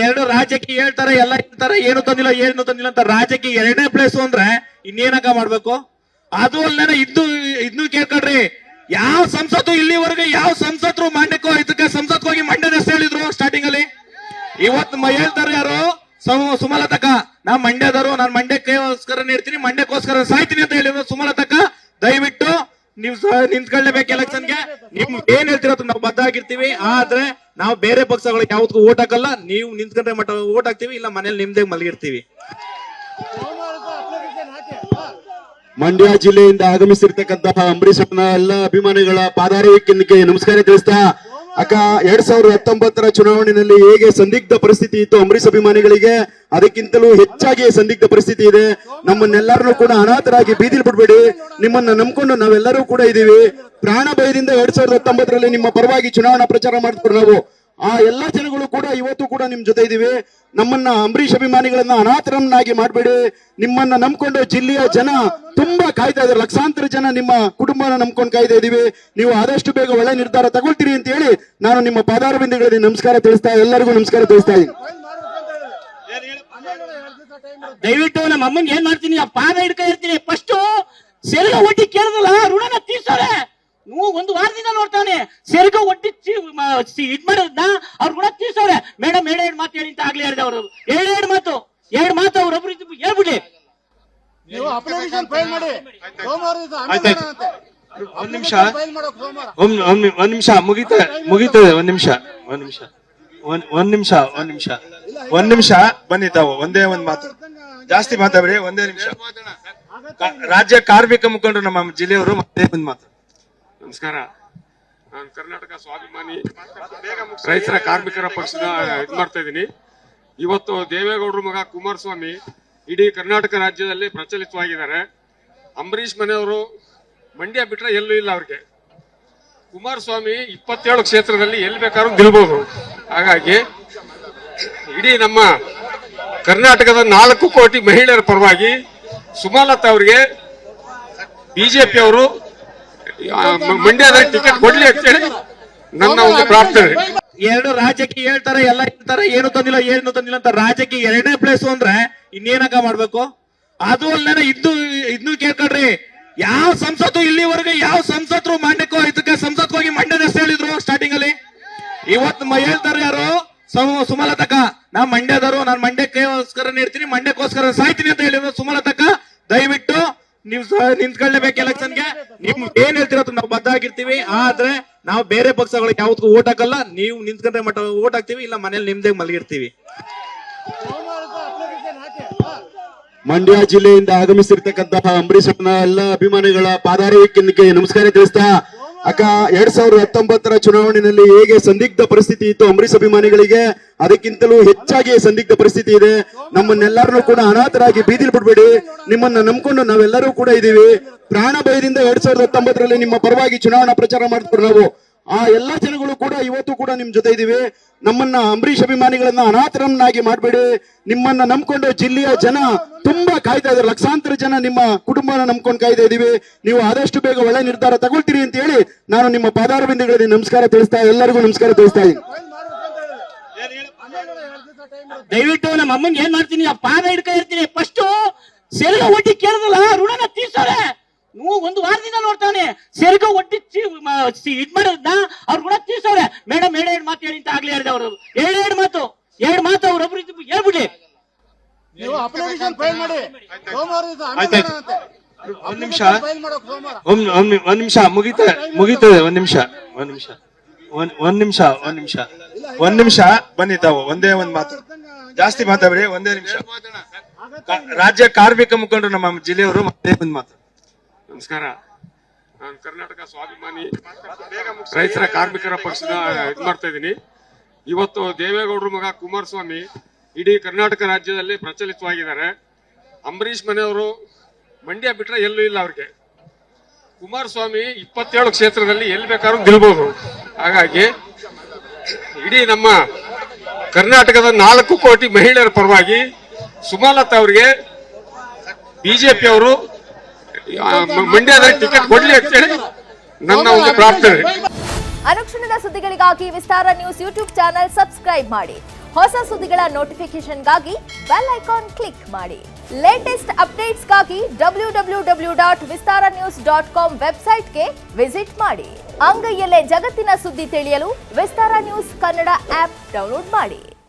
ಎರಡು ರಾಜ್ಯಕ್ಕೆ ಹೇಳ್ತಾರೆ, ಎಲ್ಲ ಹೇಳ್ತಾರೆ, ಏನು ತಂದಿಲ್ಲ ಅಂತ. ರಾಜ್ಯಕ್ಕೆ 2ನೇ ಪ್ಲೇಸ್ ಅಂದ್ರೆ ಇನ್ನೇನಕ ಮಾಡ್ಬೇಕು? ಅದು ಅಲ್ಲೇ ಇನ್ನು ಕೇಳ್ಕೊಡ್ರಿ, ಯಾವ ಸಂಸತ್ತು ಇಲ್ಲಿವರೆಗೆ ಯಾವ ಸಂಸತ್ರು ಮಂಡ್ಯಕ್ಕೋ ಇದಕ್ಕೆ ಸಂಸತ್ ಹೋಗಿ ಮಂಡ್ಯದ ಹೆಸರು ಹೇಳಿದ್ರು ಸ್ಟಾರ್ಟಿಂಗ್ ಅಲ್ಲಿ. ಇವತ್ತು ಹೇಳ್ತಾರೆ ಯಾರು, ಸುಮಲತಕ್ಕ, ನಾ ಮಂಡ್ಯದವರು, ನಾನು ಮಂಡ್ಯಕ್ಕೋಸ್ಕರ ನೀಡ್ತೀನಿ, ಮಂಡ್ಯಕ್ಕೋಸ್ಕರ ಸಾಯ್ತೀನಿ ಅಂತ ಹೇಳಿದ್ರು ಸುಮಲತಕ್ಕ. ದಯವಿಟ್ಟು ನೀವು ನಿಂತ್ಕೊಳ್ಳೇಬೇಕು ಎಲೆಕ್ಷನ್ಗೆ. ನಿಮ್ ಏನ್ ಹೇಳ್ತಿರೋ ನಾವು ಬದ್ಧ ಆಗಿರ್ತೀವಿ. ಆದ್ರೆ ನಾವು ಬೇರೆ ಪಕ್ಷಗಳಿಗೆ ಯಾವ್ದಕ್ಕೂ ಓಟ್ ಹಾಕಲ್ಲ. ನೀವು ನಿಂತ್ಕೊಂಡ್ರೆ ಮಟ್ಟ ಓಟ್ ಹಾಕ್ತಿವಿ, ಇಲ್ಲ ಮನೇಲಿ ನಿಮ್ದೇ ಮಲಗಿರ್ತೀವಿ. ಮಂಡ್ಯ ಜಿಲ್ಲೆಯಿಂದ ಆಗಮಿಸಿರ್ತಕ್ಕಂತಹ ಅಂಬರೀಷ್ ಎಲ್ಲ ಅಭಿಮಾನಿಗಳ ಪಾದಾರವಿಕೆ ನಮಸ್ಕಾರ ತಿಳಿಸ್ತಾ, ಅಕ್ಕ 2019ರ ಚುನಾವಣೆಯಲ್ಲಿ ಹೇಗೆ ಸಂದಿಗ್ಧ ಪರಿಸ್ಥಿತಿ ಇತ್ತು ಅಂಬರೀಷ್ ಅಭಿಮಾನಿಗಳಿಗೆ, ಅದಕ್ಕಿಂತಲೂ ಹೆಚ್ಚಾಗಿ ಸಂದಿಗ್ಧ ಪರಿಸ್ಥಿತಿ ಇದೆ. ನಮ್ಮನ್ನೆಲ್ಲರನ್ನೂ ಕೂಡ ಅನಾಥರಾಗಿ ಬೀದಿಲ್ ಬಿಡ್ಬೇಡಿ. ನಿಮ್ಮನ್ನ ನಂಬ್ಕೊಂಡು ನಾವೆಲ್ಲರೂ ಕೂಡ ಇದೀವಿ. ಪ್ರಾಣ ಭಯದಿಂದ 2019ರಲ್ಲಿ ನಿಮ್ಮ ಪರವಾಗಿ ಚುನಾವಣಾ ಪ್ರಚಾರ ಮಾಡ್ತಾರೆ ನಾವು. ಆ ಎಲ್ಲಾ ಜನಗಳು ಕೂಡ ಇವತ್ತು ಕೂಡ ನಿಮ್ ಜೊತೆ ಇದೀವಿ. ನಮ್ಮನ್ನ ಅಂಬರೀಷ್ ಅಭಿಮಾನಿಗಳನ್ನ ಅನಾಥರನ್ನಾಗಿ ಮಾಡಬೇಡಿ. ನಿಮ್ಮನ್ನ ನಂಬ್ಕೊಂಡು ಜಿಲ್ಲೆಯ ಜನ ತುಂಬಾ ಕಾಯ್ತಾ ಇದ್ದಾರೆ. ಲಕ್ಷಾಂತರ ಜನ ನಿಮ್ಮ ಕುಟುಂಬನ ನಂಬ್ಕೊಂಡು ಕಾಯ್ತಾ ಇದೀವಿ. ನೀವು ಆದಷ್ಟು ಬೇಗ ಒಳ್ಳೆ ನಿರ್ಧಾರ ತಗೊಳ್ತೀರಿ ಅಂತ ಹೇಳಿ ನಾನು ನಿಮ್ಮ ಪಾದಾರವಿಂದಗಳಿಗೆ ನಮಸ್ಕಾರ ತಿಳಿಸ್ತಾ, ಎಲ್ಲರಿಗೂ ನಮಸ್ಕಾರ ತಿಳಿಸ್ತಾ ಇದ್ದೀನಿ. ದಯವಿಟ್ಟು ನಮ್ಮ ಅಮ್ಮನ್ ಏನ್ ಮಾಡ್ತೀನಿ, ಪಾದ ಹಿಡ್ಕ ಇರ್ತೀನಿ. ಫಸ್ಟ್ ಸೆರಗ ಒಡ್ಡಿ ಕೇಳಿದಲ್ಲ, ಋಣನ ತೀರ್ಸೋರೆ. ನೀವು ಒಂದು ವಾರದಿಂದ ನೋಡ್ತಾನೆ, ಸೆರಗ ಒಡ್ಡಿ ಇದ್ ಮಾಡೋದನ್ನ ಅವ್ರು ಋಣ ತೀರ್ಸೋರೆ. ಮೇಡಮ್ ಎರಡು ಮಾತು ಹೇಳಿ ಅಂತ ಆಗ್ಲೇ ಹೇಳಿದೆ ಅವರು. ಎರಡು ಮಾತು ಅವ್ರೊಬ್ರು ಹೇಳ್ಬಿಡಿ. ಒಂದ್ ನಿಮಿಷ ಮುಗೀತದೆ. ಒಂದ್ ನಿಮಿಷ ಬನ್ನಿ ತಾವು. ಒಂದೇ ಒಂದ್ ಮಾತು, ಜಾಸ್ತಿ ಮಾತಾಡ್ಬೇಡಿ. ಒಂದೇ ನಿಮಿಷ. ರಾಜ್ಯ ಕಾರ್ಮಿಕ ಮುಖಂಡರು ನಮ್ಮ ಜಿಲ್ಲೆಯವರು ಮತ್ತೆ ಒಂದ್ ಮಾತು. ನಮಸ್ಕಾರ. ನಾನು ಕರ್ನಾಟಕ ಸ್ವಾಭಿಮಾನಿ ರೈತರ ಕಾರ್ಮಿಕರ ಪಕ್ಷದ ಇದು ಮಾಡ್ತಾ ಇದ್ದೀನಿ. ಇವತ್ತು ದೇವೇಗೌಡರ ಮಗ ಕುಮಾರಸ್ವಾಮಿ ಇಡೀ ಕರ್ನಾಟಕ ರಾಜ್ಯದಲ್ಲಿ ಪ್ರಚಲಿತವಾಗಿದ್ದಾರೆ. ಅಂಬರೀಷ್ ಮನೆಯವರು ಮಂಡ್ಯ ಬಿಟ್ರೆ ಎಲ್ಲೂ ಇಲ್ಲ ಅವ್ರಿಗೆ. ಕುಮಾರಸ್ವಾಮಿ 27 ಕ್ಷೇತ್ರದಲ್ಲಿ ಎಲ್ಲಿ ಬೇಕಾದ್ರೂ ಗೆಲ್ಬಹುದು. ಹಾಗಾಗಿ ಇಡೀ ನಮ್ಮ ಕರ್ನಾಟಕದ 4 ಕೋಟಿ ಮಹಿಳೆಯರ ಪರವಾಗಿ ಸುಮಲತಾ ಅವರಿಗೆ ಬಿಜೆಪಿ ಅವರು ಮಂಡ್ಯದ ಟಿಕೆಟ್ ಕೊಡ್ಲಿ ಅಂತ ಹೇಳಿ ನನ್ನ ಒಂದು ಪ್ರಾರ್ಥನೆ. ಎರಡು ರಾಜ್ಯಕ್ಕೆ ಹೇಳ್ತಾರೆ, ಎಲ್ಲ ಹೇಳ್ತಾರೆ, ಏನು ತಂದಿಲ್ಲ ಅಂತ. ರಾಜ್ಯಕ್ಕೆ 2ನೇ ಪ್ಲೇಸ್ ಅಂದ್ರೆ ಇನ್ನೇನಕ ಮಾಡ್ಬೇಕು? ಅದು ಅಲ್ಲೇ ಇನ್ನು ಕೇಳ್ಕೊಡ್ರಿ, ಯಾವ ಸಂಸತ್ತು ಇಲ್ಲಿವರೆಗೆ ಯಾವ ಸಂಸತ್ರು ಮಂಡ್ಯಕ್ಕೋ ಇದಕ್ಕೆ ಸಂಸತ್ ಹೋಗಿ ಮಂಡ್ಯದ ಹೆಸರು ಹೇಳಿದ್ರು ಸ್ಟಾರ್ಟಿಂಗ್ ಅಲ್ಲಿ. ಇವತ್ತು ಹೇಳ್ತಾರೆ ಯಾರು, ಸುಮಲತಕ್ಕ, ನಾ ಮಂಡ್ಯದವರು, ನಾನು ಮಂಡ್ಯಕ್ಕೋಸ್ಕರ ನೀಡ್ತೀನಿ, ಮಂಡ್ಯಕ್ಕೋಸ್ಕರ ಸಾಯ್ತೀನಿ ಅಂತ ಹೇಳಿದ್ರು ಸುಮಲತಕ್ಕ. ದಯವಿಟ್ಟು ನೀವು ನಿಂತ್ಕೊಳ್ಳೇಬೇಕು ಎಲೆಕ್ಷನ್ಗೆ. ನಿಮ್ ಏನ್ ಹೇಳ್ತಿರೋ ನಾವು ಬದ್ಧ ಆಗಿರ್ತೀವಿ. ಆದ್ರೆ ನಾವು ಬೇರೆ ಪಕ್ಷಗಳಿಗೆ ಯಾವ್ದಕ್ಕೂ ಓಟ್ ಹಾಕಲ್ಲ. ನೀವು ನಿಂತ್ಕೊಂಡ್ರೆ ಮಟ್ಟ ಓಟ್ ಹಾಕ್ತಿವಿ, ಇಲ್ಲ ಮನೇಲಿ ನಿಮ್ದೇ ಮಲಗಿರ್ತೀವಿ. ಮಂಡ್ಯ ಜಿಲ್ಲೆಯಿಂದ ಆಗಮಿಸಿರ್ತಕ್ಕಂತಹ ಅಂಬರೀಷ್ ಎಲ್ಲ ಅಭಿಮಾನಿಗಳ ಪಾದಾರವಿಕೆ ನಮಸ್ಕಾರ ತಿಳಿಸ್ತಾ, ಅಕ್ಕ 2019ರ ಚುನಾವಣೆಯಲ್ಲಿ ಹೇಗೆ ಸಂದಿಗ್ಧ ಪರಿಸ್ಥಿತಿ ಇತ್ತು ಅಂಬರೀಷ್ ಅಭಿಮಾನಿಗಳಿಗೆ, ಅದಕ್ಕಿಂತಲೂ ಹೆಚ್ಚಾಗಿ ಸಂದಿಗ್ಧ ಪರಿಸ್ಥಿತಿ ಇದೆ. ನಮ್ಮನ್ನೆಲ್ಲರನ್ನೂ ಕೂಡ ಅನಾಥರಾಗಿ ಬೀದಿಲ್ ಬಿಡ್ಬೇಡಿ. ನಿಮ್ಮನ್ನ ನಂಬ್ಕೊಂಡು ನಾವೆಲ್ಲರೂ ಕೂಡ ಇದೀವಿ. ಪ್ರಾಣ ಭಯದಿಂದ 2019ರಲ್ಲಿ ನಿಮ್ಮ ಪರವಾಗಿ ಚುನಾವಣಾ ಪ್ರಚಾರ ಮಾಡ್ತಾರೆ ನಾವು. ಆ ಎಲ್ಲಾ ಜನಗಳು ಕೂಡ ಇವತ್ತು ಕೂಡ ನಿಮ್ ಜೊತೆ ಇದೀವಿ. ನಮ್ಮನ್ನ ಅಂಬರೀಷ್ ಅಭಿಮಾನಿಗಳನ್ನ ಅನಾಥರನ್ನಾಗಿ ಮಾಡಬೇಡಿ. ನಿಮ್ಮನ್ನ ನಂಬ್ಕೊಂಡು ಜಿಲ್ಲೆಯ ಜನ ತುಂಬಾ ಕಾಯ್ತಾ ಇದ್ದಾರೆ. ಲಕ್ಷಾಂತರ ಜನ ನಿಮ್ಮ ಕುಟುಂಬನ ನಂಬ್ಕೊಂಡು ಕಾಯ್ತಾ ಇದೀವಿ. ನೀವು ಆದಷ್ಟು ಬೇಗ ಒಳ್ಳೆ ನಿರ್ಧಾರ ತಗೊಳ್ತೀರಿ ಅಂತ ಹೇಳಿ ನಾನು ನಿಮ್ಮ ಪಾದಾರವಿಂದಗಳಿಗೆ ನಮಸ್ಕಾರ ತಿಳಿಸ್ತಾ, ಎಲ್ಲರಿಗೂ ನಮಸ್ಕಾರ ತಿಳಿಸ್ತಾ ಇದ್ದೀನಿ. ದಯವಿಟ್ಟು ನಮ್ಮ ಅಮ್ಮನ್ ಏನ್ ಮಾಡ್ತೀನಿ, ಪಾದ ಹಿಡ್ಕ ಇರ್ತೀನಿ. ಫಸ್ಟ್ ಸೆರಗ ಒಡ್ಡಿ ಕೇಳಿದಲ್ಲ, ಋಣನ ತೀರ್ಸೋರೆ. ನೀವು ಒಂದು ವಾರದಿಂದ ನೋಡ್ತಾನೆ, ಸೆರಗ ಒಡ್ಡಿ ಇದ್ ಮಾಡೋದನ್ನ ಅವ್ರು ಋಣ ತೀರ್ಸೋರೆ. ಮೇಡಮ್ ಎರಡು ಮಾತು ಹೇಳಿ ಅಂತ ಆಗ್ಲೇ ಹೇಳಿದೆ ಅವರು. ಎರಡು ಮಾತು ಅವ್ರೊಬ್ರು ಹೇಳ್ಬಿಡಿ. ಒಂದ್ ನಿಮಿಷ ಮುಗೀತದೆ. ಒಂದ್ ನಿಮಿಷ ಬನ್ನಿ ತಾವು. ಒಂದೇ ಒಂದ್ ಮಾತು, ಜಾಸ್ತಿ ಮಾತಾಡ್ಬೇಡಿ. ಒಂದೇ ನಿಮಿಷ. ರಾಜ್ಯ ಕಾರ್ಮಿಕ ಮುಖಂಡರು ನಮ್ಮ ಜಿಲ್ಲೆಯವರು ಮತ್ತೆ ಒಂದ್ ಮಾತು. ನಮಸ್ಕಾರ. ನಾನು ಕರ್ನಾಟಕ ಸ್ವಾಭಿಮಾನಿ ರೈತರ ಕಾರ್ಮಿಕರ ಪಕ್ಷದ ಇದು ಮಾಡ್ತಾ ಇದ್ದೀನಿ. ಇವತ್ತು ದೇವೇಗೌಡರ ಮಗ ಕುಮಾರಸ್ವಾಮಿ ಇಡೀ ಕರ್ನಾಟಕ ರಾಜ್ಯದಲ್ಲಿ ಪ್ರಚಲಿತವಾಗಿದ್ದಾರೆ. ಅಂಬರೀಷ್ ಮನೆಯವರು ಮಂಡ್ಯ ಬಿಟ್ರೆ ಎಲ್ಲೂ ಇಲ್ಲ ಅವ್ರಿಗೆ. ಕುಮಾರಸ್ವಾಮಿ 27 ಕ್ಷೇತ್ರದಲ್ಲಿ ಎಲ್ಲಿ ಬೇಕಾದ್ರೂ ಗೆಲ್ಬಹುದು. ಹಾಗಾಗಿ ಇಡೀ ನಮ್ಮ ಕರ್ನಾಟಕದ 4 ಕೋಟಿ ಮಹಿಳೆಯರ ಪರವಾಗಿ ಸುಮಲತಾ ಅವರಿಗೆ ಬಿಜೆಪಿ ಅವರು ಮಂಡ್ಯದ ಟಿಕೆಟ್ ಕೊಡ್ಲಿ ಅಂತ ಹೇಳಿ ನನ್ನ ಒಂದು ಪ್ರಾರ್ಥನೆ. ಅನುಕ್ಷಣದ ಸುದ್ದಿಗಳಿಗಾಗಿ ವಿಸ್ತಾರ ನ್ಯೂಸ್ ಯೂಟ್ಯೂಬ್ ಚಾನೆಲ್ ಸಬ್ಸ್ಕ್ರೈಬ್ ಮಾಡಿ. ಹೊಸ ಸುದ್ದಿಗಳ ನೋಟಿಫಿಕೇಶನ್ಗಾಗಿ ಬೆಲ್ ಐಕಾನ್ ಕ್ಲಿಕ್ ಮಾಡಿ. ಲೇಟೆಸ್ಟ್ ಅಪ್ಡೇಟ್ಸ್ಗಾಗಿ www.vistaranews.com ವೆಬ್ಸೈಟ್ಗೆ ವಿಸಿಟ್ ಮಾಡಿ. ಅಂಗೈಯಲ್ಲೇ ಜಗತ್ತಿನ ಸುದ್ದಿ ತಿಳಿಯಲು ವಿಸ್ತಾರ ನ್ಯೂಸ್ ಕನ್ನಡ ಆಪ್ ಡೌನ್ಲೋಡ್ ಮಾಡಿ.